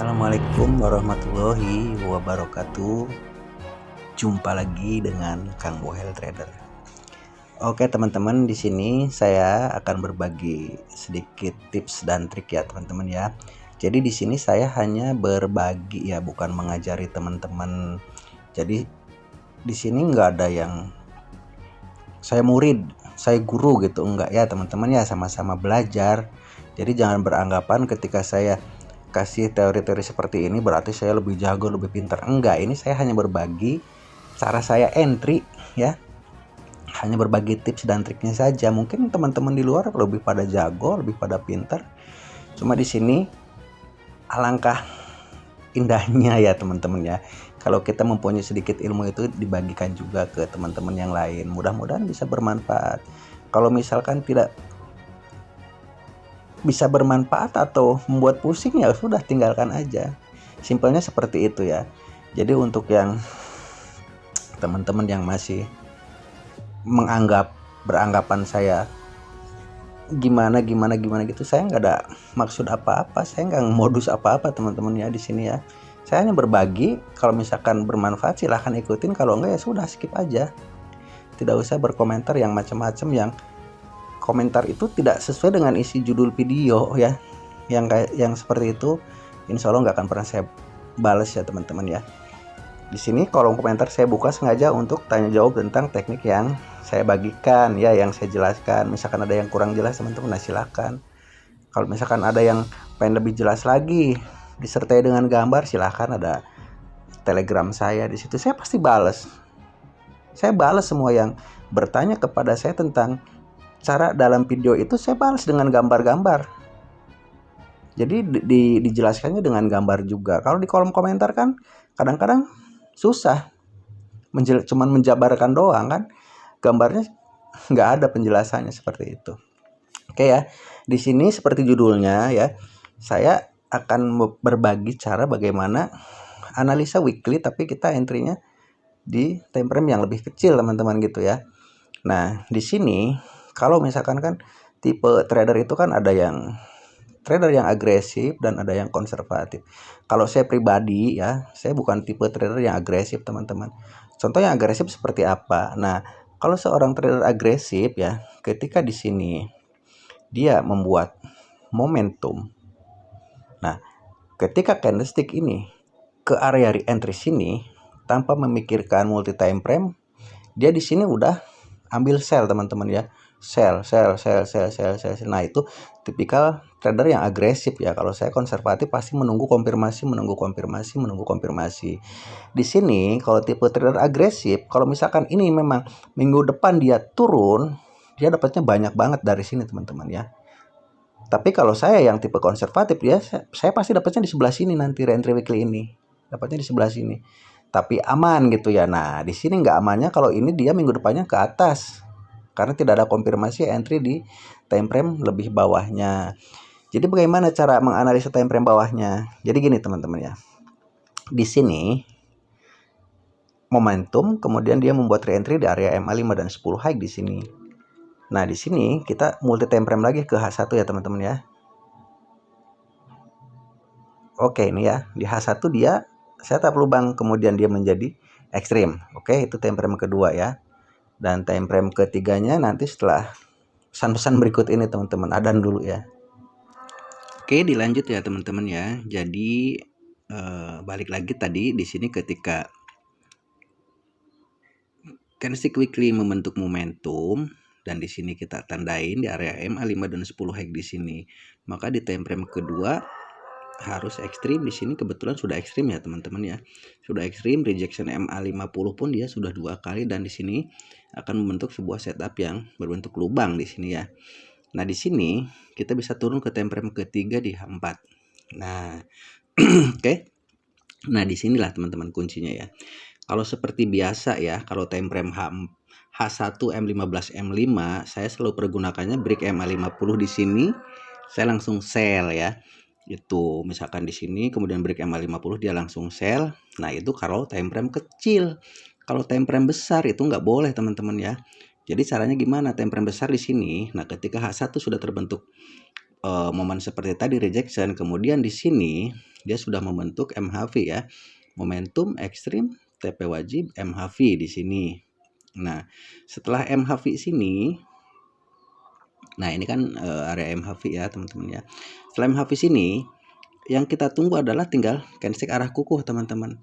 Assalamualaikum warahmatullahi wabarakatuh. Jumpa lagi dengan Kang Bohel Trader. Oke teman-teman, di sini saya akan berbagi sedikit tips dan trik ya teman-teman ya. Jadi di sini saya hanya berbagi ya, bukan mengajari teman-teman. Jadi di sini nggak ada yang saya murid, saya guru gitu, enggak ya teman-teman ya, sama-sama belajar. Jadi jangan beranggapan ketika saya kasih teori-teori seperti ini berarti saya lebih jago, lebih pintar. Enggak, ini saya hanya berbagi cara saya entry ya. Hanya berbagi tips dan triknya saja. Mungkin teman-teman di luar lebih pada jago, lebih pada pintar. Cuma di sini alangkah indahnya ya teman-teman ya, kalau kita mempunyai sedikit ilmu itu dibagikan juga ke teman-teman yang lain. Mudah-mudahan bisa bermanfaat. Kalau misalkan tidak bisa bermanfaat atau membuat pusing, ya sudah tinggalkan aja. Simpelnya seperti itu ya. Jadi untuk yang teman-teman yang masih beranggapan saya gimana gitu, saya nggak ada maksud apa-apa, saya nggak modus apa-apa teman-teman ya di sini ya. Saya hanya berbagi. Kalau misalkan bermanfaat silahkan ikutin, kalau enggak ya sudah skip aja. Tidak usah berkomentar yang macam-macam, yang komentar itu tidak sesuai dengan isi judul video ya. Yang seperti itu insya Allah nggak akan pernah saya balas ya teman-teman ya. Di sini kolom komentar saya buka sengaja untuk tanya jawab tentang teknik yang saya bagikan ya, yang saya jelaskan. Misalkan ada yang kurang jelas teman-teman, nah silakan. Kalau misalkan ada yang pengen lebih jelas lagi disertai dengan gambar, silahkan, ada Telegram saya di situ. Saya pasti balas. Saya balas semua yang bertanya kepada saya tentang cara dalam video itu, saya balas dengan gambar-gambar. Jadi dijelaskannya dengan gambar juga. Kalau di kolom komentar kan kadang-kadang susah, cuman menjabarkan doang kan, gambarnya nggak ada penjelasannya seperti itu. Oke ya, di sini seperti judulnya ya, saya akan berbagi cara bagaimana analisa weekly tapi kita entry-nya di time frame yang lebih kecil teman-teman gitu ya. Nah di sini kalau misalkan kan tipe trader itu kan ada yang trader yang agresif dan ada yang konservatif. Kalau saya pribadi ya, saya bukan tipe trader yang agresif teman-teman. Contoh yang agresif seperti apa? Nah, kalau seorang trader agresif ya, ketika di sini dia membuat momentum. Nah, ketika candlestick ini ke area re-entry sini tanpa memikirkan multi time frame, dia di sini udah ambil sell teman-teman ya. Sell. Nah, itu tipikal trader yang agresif ya. Kalau saya konservatif pasti menunggu konfirmasi. Di sini kalau tipe trader agresif, kalau misalkan ini memang minggu depan dia turun, dia dapatnya banyak banget dari sini teman-teman ya. Tapi kalau saya yang tipe konservatif ya, saya pasti dapatnya di sebelah sini nanti re-entry weekly ini. Dapatnya di sebelah sini. Tapi aman gitu ya. Nah, di sini nggak amannya kalau ini dia minggu depannya ke atas. Karena tidak ada konfirmasi entry di time frame lebih bawahnya. Jadi bagaimana cara menganalisa time frame bawahnya? Jadi gini teman-teman ya. Di sini momentum, kemudian dia membuat re-entry di area MA5 dan 10 high di sini. Nah, di sini kita multi time frame lagi ke H1 ya teman-teman ya. Oke, ini ya. Di H1 dia saya tap lubang, kemudian dia menjadi ekstrim. Oke, itu time frame kedua ya. Dan time frame ketiganya nanti setelah pesan-pesan berikut ini teman-teman. Adan dulu ya. Oke, dilanjut ya teman-teman ya. Jadi balik lagi tadi di sini ketika candlestick weekly membentuk momentum dan di sini kita tandain di area MA5 dan 10 high di sini. Maka di time frame kedua harus ekstrim. Di sini kebetulan sudah ekstrim ya teman-teman ya. Sudah ekstrim, rejection MA50 pun dia sudah 2 kali dan di sini akan membentuk sebuah setup yang berbentuk lubang di sini ya. Nah, di sini kita bisa turun ke time frame ketiga di H4. Nah, oke. Nah, disinilah teman-teman kuncinya ya. Kalau seperti biasa ya, kalau time frame H1, M15, M5, saya selalu pergunakannya break MA50 di sini. Saya langsung sell ya. Itu misalkan di sini kemudian break MA50 dia langsung sell. Nah, itu kalau time frame kecil. Kalau time frame besar itu nggak boleh teman-teman ya. Jadi caranya gimana? Time frame besar di sini. Nah, ketika H1 sudah terbentuk momen seperti tadi rejection, kemudian di sini dia sudah membentuk MHV ya, momentum ekstrim TP wajib MHV di sini. Nah, setelah MHV sini, nah ini kan area MHV ya teman-teman ya. Setelah MHV sini, yang kita tunggu adalah tinggal candlestick arah kukuh teman-teman.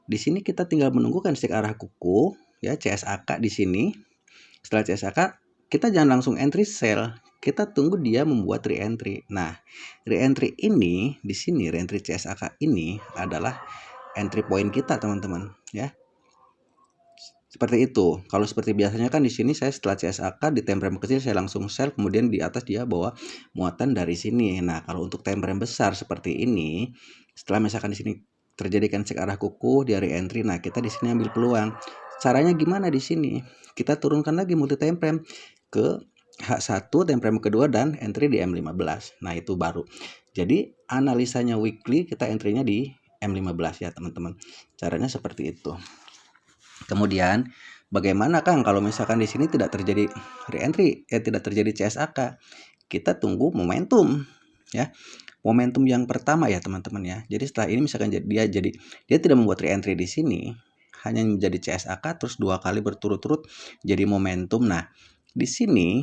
Di sini kita tinggal menunggu candlestick arah kukuh ya, CSAK di sini. Setelah CSAK, kita jangan langsung entry sell. Kita tunggu dia membuat re-entry. Nah, re-entry ini di sini, re-entry CSAK ini adalah entry point kita teman-teman ya. Seperti itu. Kalau seperti biasanya kan di sini saya setelah CSAK di time frame kecil saya langsung sell, kemudian di atas dia bawa muatan dari sini. Nah, kalau untuk time frame besar seperti ini, setelah misalkan di sini terjadi candlestick arah kukuh, dia re-entry, nah kita di sini ambil peluang. Caranya gimana di sini? Kita turunkan lagi multi time frame ke H1 time frame kedua dan entry di M15. Nah, itu baru. Jadi analisanya weekly, kita entry-nya di M15 ya teman-teman. Caranya seperti itu. Kemudian bagaimana Kang kalau misalkan di sini tidak terjadi re-entry, tidak terjadi CSAK? Kita tunggu momentum ya. Momentum yang pertama ya teman-teman ya. Jadi setelah ini misalkan dia tidak membuat re-entry di sini, hanya menjadi CSAK terus 2 kali berturut-turut jadi momentum. Nah, di sini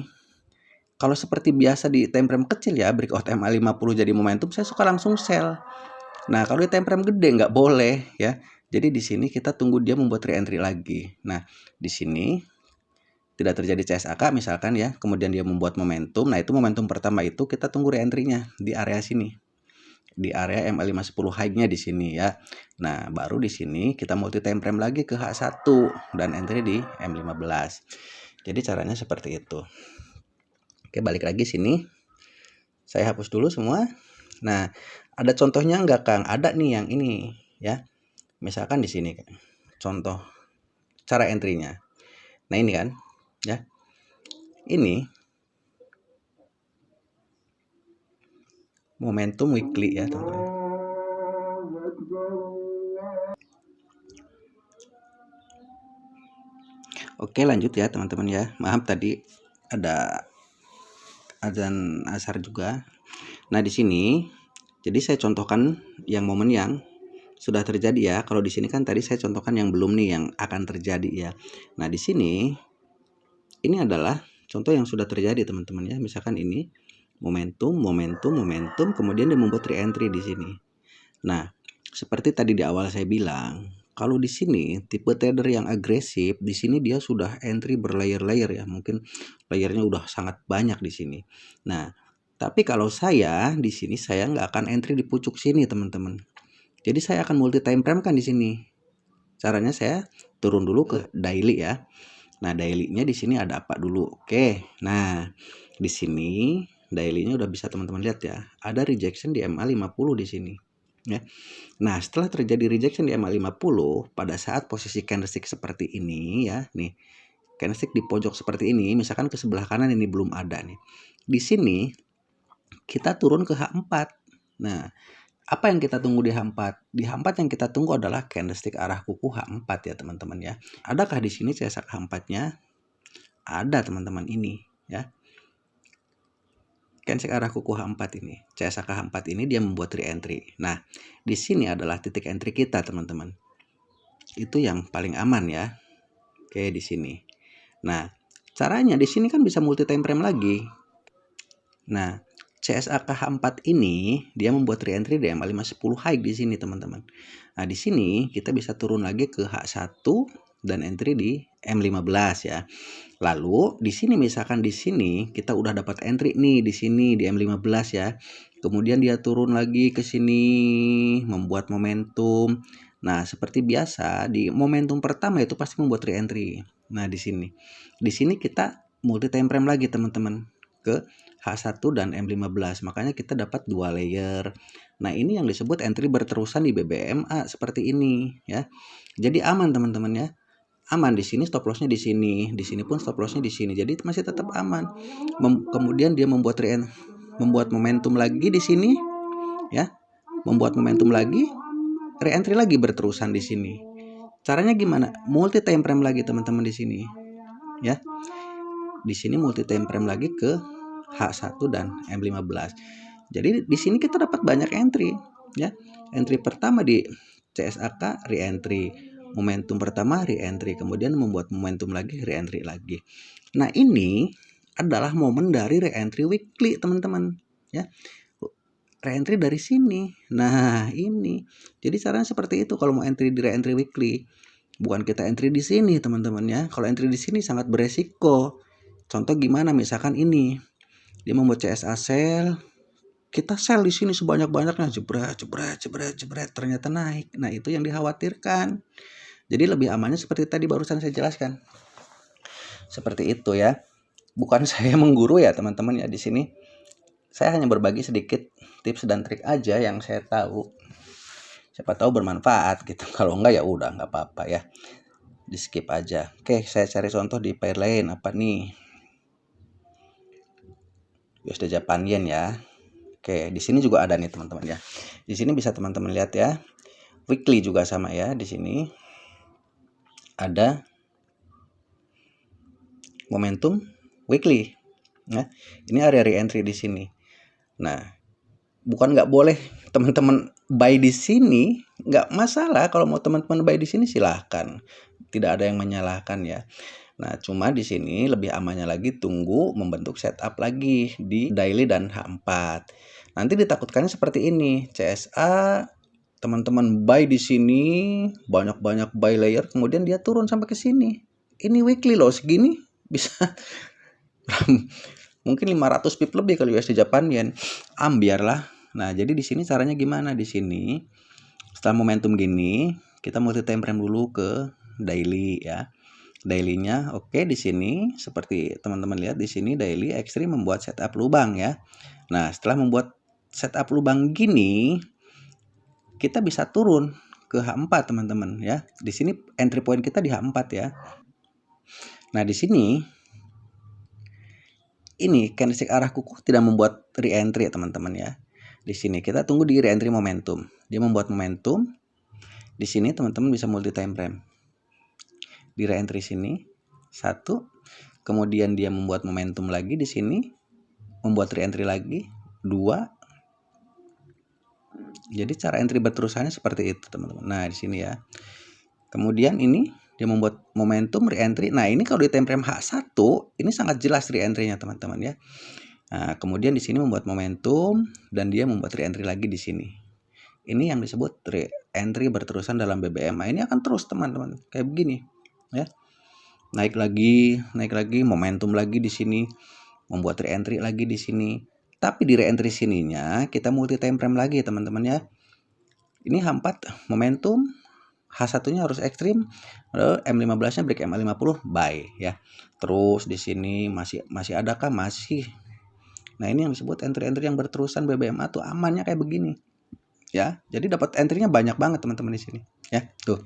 kalau seperti biasa di time frame kecil ya, breakout MA50 jadi momentum, saya suka langsung sell. Nah, kalau di time frame gede nggak boleh ya. Jadi di sini kita tunggu dia membuat re-entry lagi. Nah, di sini tidak terjadi CSAK misalkan ya, kemudian dia membuat momentum. Nah, itu momentum pertama itu kita tunggu re-entry-nya di area sini. Di area MA510 high-nya di sini ya. Nah, baru di sini kita multi time frame lagi ke H1 dan entry di M15. Jadi caranya seperti itu. Oke, balik lagi sini. Saya hapus dulu semua. Nah, ada contohnya enggak Kang? Ada nih yang ini ya. Misalkan di sini contoh cara entry-nya. Nah, ini kan ya. Ini momentum weekly ya, teman-teman. Oke, lanjut ya, teman-teman ya. Maaf tadi ada azan asar juga. Nah, di sini jadi saya contohkan yang momen yang sudah terjadi ya. Kalau di sini kan tadi saya contohkan yang belum nih, yang akan terjadi ya. Nah, di sini ini adalah contoh yang sudah terjadi teman-teman ya. Misalkan ini momentum, kemudian dia membuat re-entry di sini. Nah, seperti tadi di awal saya bilang, kalau di sini tipe trader yang agresif, di sini dia sudah entry berlayer-layer ya. Mungkin layernya udah sangat banyak di sini. Nah, tapi kalau saya di sini saya nggak akan entry di pucuk sini teman-teman. Jadi saya akan multi time frame kan di sini. Caranya saya turun dulu ke daily ya. Nah, daily-nya di sini ada apa dulu? Oke. Nah, di sini daily-nya udah bisa teman-teman lihat ya. Ada rejection di MA50 di sini. Ya. Nah, setelah terjadi rejection di MA50, pada saat posisi candlestick seperti ini ya, nih. Candlestick di pojok seperti ini, misalkan ke sebelah kanan ini belum ada nih. Di sini kita turun ke H4. Nah, apa yang kita tunggu di H4? Di H4 yang kita tunggu adalah candlestick arah kuku H4 ya teman-teman ya. Adakah di sini CSAK H4-nya? Ada teman-teman ini ya. Candlestick arah kuku H4 ini. CSAK H4 ini dia membuat re-entry. Nah, di sini adalah titik entry kita teman-teman. Itu yang paling aman ya. Oke, di sini. Nah, caranya di sini kan bisa multi time frame lagi. Nah, CSAK H4 ini dia membuat re-entry di MA510 high di sini teman-teman. Nah, di sini kita bisa turun lagi ke H1 dan entry di M15 ya. Lalu di sini misalkan di sini kita udah dapat entry nih di sini di M15 ya. Kemudian dia turun lagi ke sini membuat momentum. Nah, seperti biasa di momentum pertama itu pasti membuat re-entry. Nah, di sini kita multi time frame lagi teman-teman ke H1 dan M15. Makanya kita dapat 2 layer. Nah, ini yang disebut entry berterusan di BBMA seperti ini ya. Jadi aman teman-teman ya. Aman di sini, stop lossnya di sini pun stop lossnya di sini. Jadi masih tetap aman. Kemudian dia membuat momentum lagi di sini ya. Membuat momentum lagi, re-entry lagi berterusan di sini. Caranya gimana? Multi time frame lagi teman-teman di sini. Ya. Di sini multi time frame lagi ke H1 dan M15. Jadi di sini kita dapat banyak entry ya. Entry pertama di CSAK re-entry, momentum pertama re-entry, kemudian membuat momentum lagi, re-entry lagi. Nah, ini adalah momen dari re-entry weekly, teman-teman ya. Re-entry dari sini. Nah, ini. Jadi caranya seperti itu kalau mau entry di re-entry weekly. Bukan kita entry di sini, teman-teman ya. Kalau entry di sini sangat beresiko. Contoh gimana? Misalkan ini. Dia membuat CSA sell, kita sell di sini sebanyak-banyaknya, jebret, ternyata naik. Nah, itu yang dikhawatirkan. Jadi lebih amannya seperti tadi barusan saya jelaskan. Seperti itu ya. Bukan saya mengguru ya, teman-teman ya di sini. Saya hanya berbagi sedikit tips dan trik aja yang saya tahu. Siapa tahu bermanfaat gitu. Kalau enggak ya udah enggak apa-apa ya. Di skip aja. Oke, saya cari contoh di pair lain apa nih? USD Japan Yen ya. Oke, di sini juga ada nih teman-teman ya. Di sini bisa teman-teman lihat ya. Weekly juga sama ya. Di sini ada momentum weekly. Nah, ini area re-entry di sini. Nah, bukan nggak boleh teman-teman buy di sini, nggak masalah. Kalau mau teman-teman buy di sini silahkan. Tidak ada yang menyalahkan ya. Nah, cuma di sini lebih amannya lagi tunggu membentuk setup lagi di daily dan H4. Nanti ditakutkannya seperti ini, CSA teman-teman buy di sini, banyak-banyak buy layer, kemudian dia turun sampai ke sini. Ini weekly loh, segini bisa mungkin 500 pip lebih kalau USD Japan Yen. Biarlah. Nah, jadi di sini caranya gimana? Di sini setelah momentum gini, kita multi time frame dulu ke daily ya. Daily-nya oke di sini seperti teman-teman lihat di sini daily ekstrim membuat setup lubang ya. Nah, setelah membuat setup lubang gini, kita bisa turun ke H4 teman-teman ya. Di sini entry point kita di H4 ya. Nah, di sini ini candlestick arah kuku tidak membuat re-entry ya teman-teman ya. Di sini kita tunggu di re-entry momentum. Dia membuat momentum. Di sini teman-teman bisa multi time frame. Di re-entry sini 1, kemudian dia membuat momentum lagi di sini, membuat re-entry lagi 2. Jadi cara entry berterusannya seperti itu teman-teman. Nah, di sini ya. Kemudian ini dia membuat momentum re-entry. Nah, ini kalau di time frame H1 ini sangat jelas re-entry-nya teman-teman ya. Nah, kemudian di sini membuat momentum dan dia membuat re-entry lagi di sini. Ini yang disebut re-entry berterusan dalam BBM. Nah, ini akan terus teman-teman kayak begini ya. Naik lagi, momentum lagi di sini, membuat re-entry lagi di sini. Tapi di re-entry sininya kita multi time frame lagi teman-teman ya. Ini H4 momentum, H1-nya harus ekstrim, M15-nya break MA50 buy ya. Terus di sini masih adakah? Masih. Nah, ini yang disebut entry-entry yang berterusan BBMA tuh amannya kayak begini. Ya. Jadi dapat entry-nya banyak banget teman-teman di sini ya. Tuh.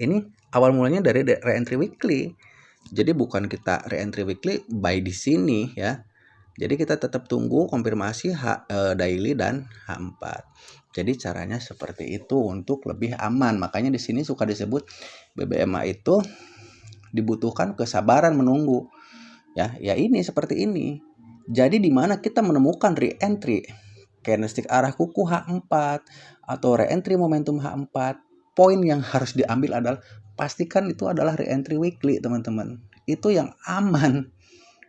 Ini awal mulanya dari re-entry weekly. Jadi bukan kita re-entry weekly buy di sini ya. Jadi kita tetap tunggu konfirmasi daily dan H4. Jadi caranya seperti itu untuk lebih aman. Makanya di sini suka disebut BBMA itu dibutuhkan kesabaran menunggu. Ya ini seperti ini. Jadi di mana kita menemukan re-entry candlestick arah kuku H4 atau re-entry momentum H4, poin yang harus diambil adalah pastikan itu adalah re-entry weekly teman-teman. Itu yang aman.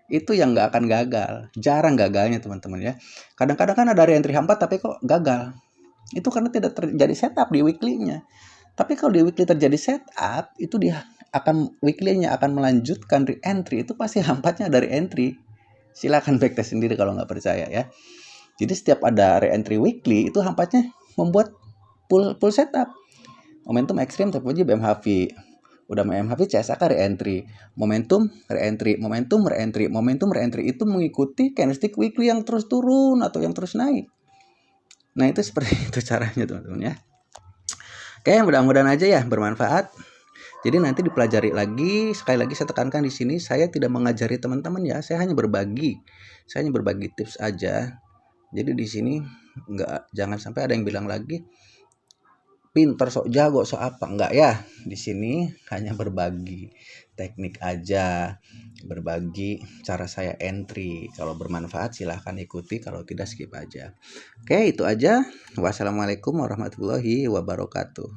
Itu yang nggak akan gagal. Jarang gagalnya teman-teman ya. Kadang-kadang kan ada re-entry H4 tapi kok gagal. Itu karena tidak terjadi setup di weekly-nya. Tapi kalau di weekly terjadi setup, itu dia akan weekly-nya akan melanjutkan re-entry. Itu pasti H4-nya ada re-entry. Silakan backtest sendiri kalau nggak percaya ya. Jadi setiap ada re-entry weekly itu H4-nya membuat full setup. Momentum ekstrim terpuji BMHV. Udah MHV CSA re-entry, momentum re-entry, momentum re-entry itu mengikuti candlestick weekly yang terus turun atau yang terus naik. Nah, itu seperti itu caranya teman-teman ya. Oke, mudah-mudahan aja ya bermanfaat. Jadi nanti dipelajari lagi, sekali lagi saya tekankan di sini saya tidak mengajari teman-teman ya, saya hanya berbagi. Saya hanya berbagi tips aja. Jadi di sini jangan sampai ada yang bilang lagi pinter, sok jago, sok apa, enggak ya. Di sini hanya berbagi teknik aja, berbagi cara saya entry. Kalau bermanfaat silahkan ikuti, kalau tidak skip aja. Oke, itu aja. Wassalamualaikum warahmatullahi wabarakatuh.